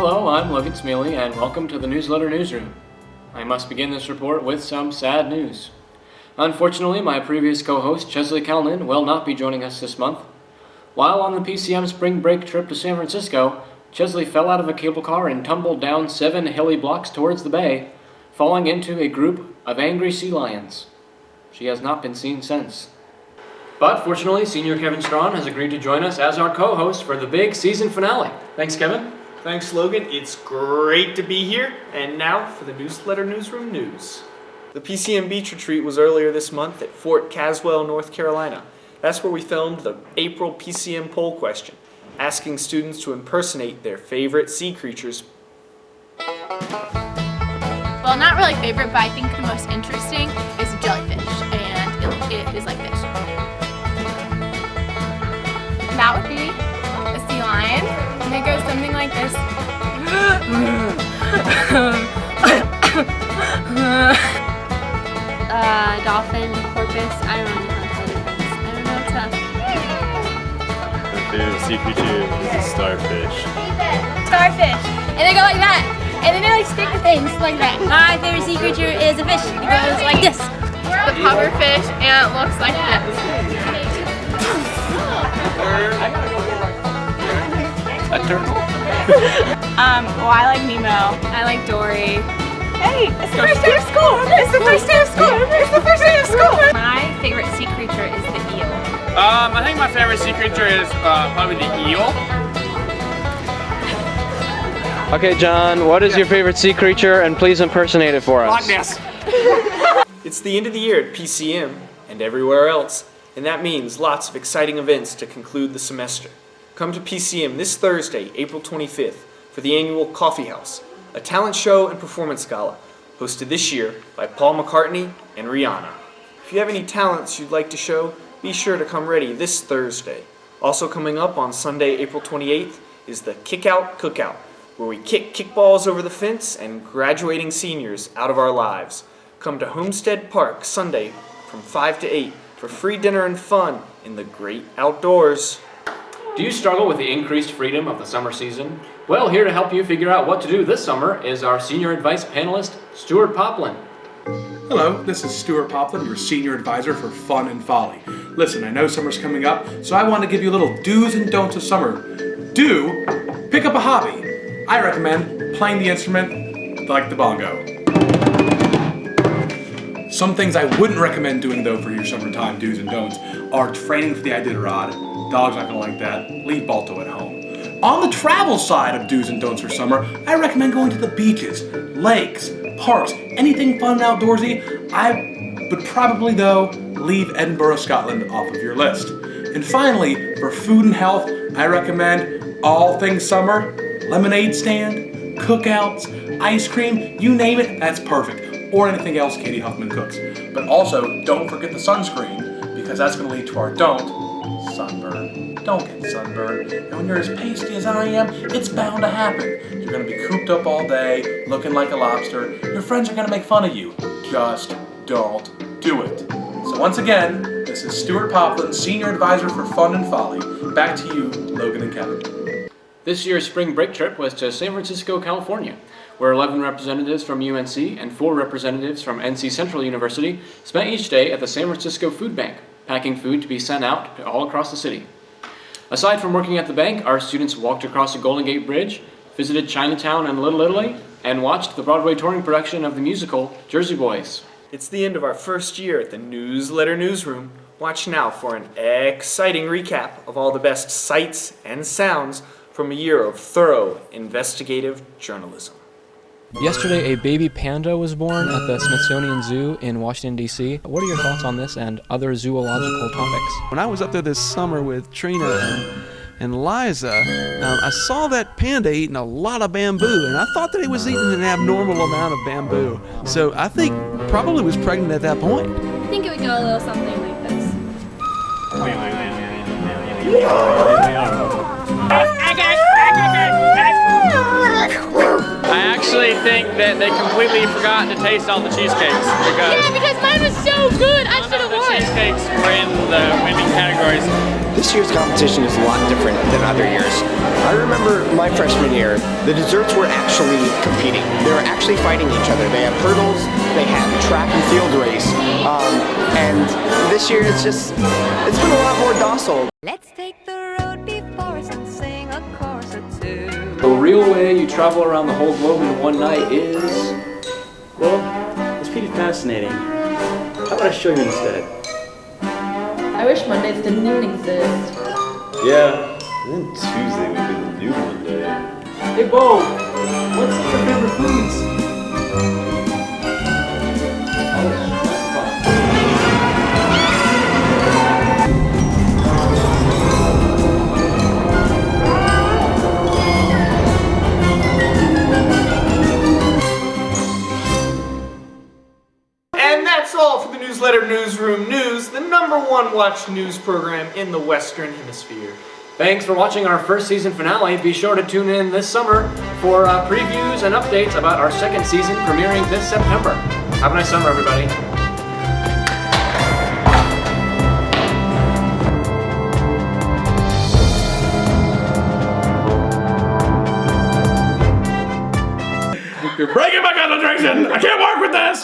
Hello, I'm Logan Smeallie, and welcome to the NewsLetter NewsRoom. I must begin this report with some sad news. Unfortunately, my previous co-host, Chesley Calnan, will not be joining us this month. While on the PCM spring break trip to San Francisco, Chesley fell out of a cable car and tumbled down 7 hilly blocks towards the bay, falling into a group of angry sea lions. She has not been seen since. But fortunately, Senior Kevin Straughn has agreed to join us as our co-host for the big season finale. Thanks, Kevin. Thanks, Logan. It's great to be here. And now for the NewsLetter NewsRoom news. The PCM Beach Retreat was earlier this month at Fort Caswell, North Carolina. That's where we filmed the April PCM poll question, asking students to impersonate their favorite sea creatures. Well, not really favorite, but I think the most interesting is a jellyfish, and it is like this. That would be a sea lion, and it goes something like this. Dolphin, porpoise, I don't know how to say things. I don't know what's up. My favorite sea creature is a starfish. Starfish, and they go like that, and then they like stick to things like that. My favorite sea creature is a fish. It goes like this. The pufferfish, and it looks like this. A turtle. Well, I like Nemo. I like Dory. Hey, it's the first day of school! It's the first day of school! It's the first day of school! My favorite sea creature is the eel. I think my favorite sea creature is probably the eel. Okay, John, what is your favorite sea creature, and please impersonate it for us. Loch Ness. It's the end of the year at PCM and everywhere else, and that means lots of exciting events to conclude the semester. Come to PCM this Thursday, April 25th, for the annual Coffee House, a talent show and performance gala, hosted this year by Paul McCartney and Rihanna. If you have any talents you'd like to show, be sure to come ready this Thursday. Also coming up on Sunday, April 28th, is the Kick Out Cookout, where we kick kickballs over the fence and graduating seniors out of our lives. Come to Homestead Park Sunday from 5 to 8 for free dinner and fun in the great outdoors. Do you struggle with the increased freedom of the summer season? Well, here to help you figure out what to do this summer is our senior advice panelist, Stuart Poplin. Hello, this is Stuart Poplin, your senior advisor for Fun and Folly. Listen, I know summer's coming up, so I want to give you a little do's and don'ts of summer. Do, pick up a hobby. I recommend playing the instrument like the bongo. Some things I wouldn't recommend doing though for your summertime do's and don'ts are training for the Iditarod. Dog's not gonna like that. Leave Balto at home. On the travel side of do's and don'ts for summer, I recommend going to the beaches, lakes, parks, anything fun and outdoorsy. I would probably though leave Edinburgh, Scotland off of your list. And finally, for food and health, I recommend all things summer, lemonade stand, cookouts, ice cream, you name it, that's perfect. Or anything else Katie Huffman cooks. But also, don't forget the sunscreen, because that's going to lead to our don't, sunburn. Don't get sunburned. And when you're as pasty as I am, it's bound to happen. You're going to be cooped up all day, looking like a lobster. Your friends are going to make fun of you. Just don't do it. So once again, this is Stuart Poplin, Senior Advisor for Fun and Folly. Back to you, Logan and Kevin. This year's spring break trip was to San Francisco, California, where 11 representatives from UNC and 4 representatives from NC Central University spent each day at the San Francisco Food Bank, packing food to be sent out to all across the city. Aside from working at the bank, our students walked across the Golden Gate Bridge, visited Chinatown and Little Italy, and watched the Broadway touring production of the musical Jersey Boys. It's the end of our first year at the NewsLetter NewsRoom. Watch now for an exciting recap of all the best sights and sounds from a year of thorough investigative journalism. Yesterday, a baby panda was born at the Smithsonian Zoo in Washington, D.C. What are your thoughts on this and other zoological topics? When I was up there this summer with Trina and Liza, I saw that panda eating a lot of bamboo, and I thought that he was eating an abnormal amount of bamboo. So I think probably was pregnant at that point. I think it would go a little something like this. I actually think that they completely forgot to taste all the cheesecakes because Yeah, because mine was so good. I should have the won. cheesecakes were in the winning categories. This year's competition is a lot different than other years. I remember my freshman year, the desserts were actually competing. They were actually fighting each other. They had hurdles, they had track and field race, and this year it's been a lot more docile. Let's take the road before us and sing a chorus or two. The real way you travel around the whole globe in one night is... Well, it's pretty fascinating. How about I show you instead? I wish Mondays didn't even exist. Yeah, and then Tuesday would be the new Monday. Hey, Bo, what's your favorite foods? And that's all for the Newsletter Newsroom News, the #1 watched news program in the Western Hemisphere. Thanks for watching our first season finale. Be sure to tune in this summer for previews and updates about our second season premiering this September. Have a nice summer, everybody. You're breaking my concentration! I can't work with this!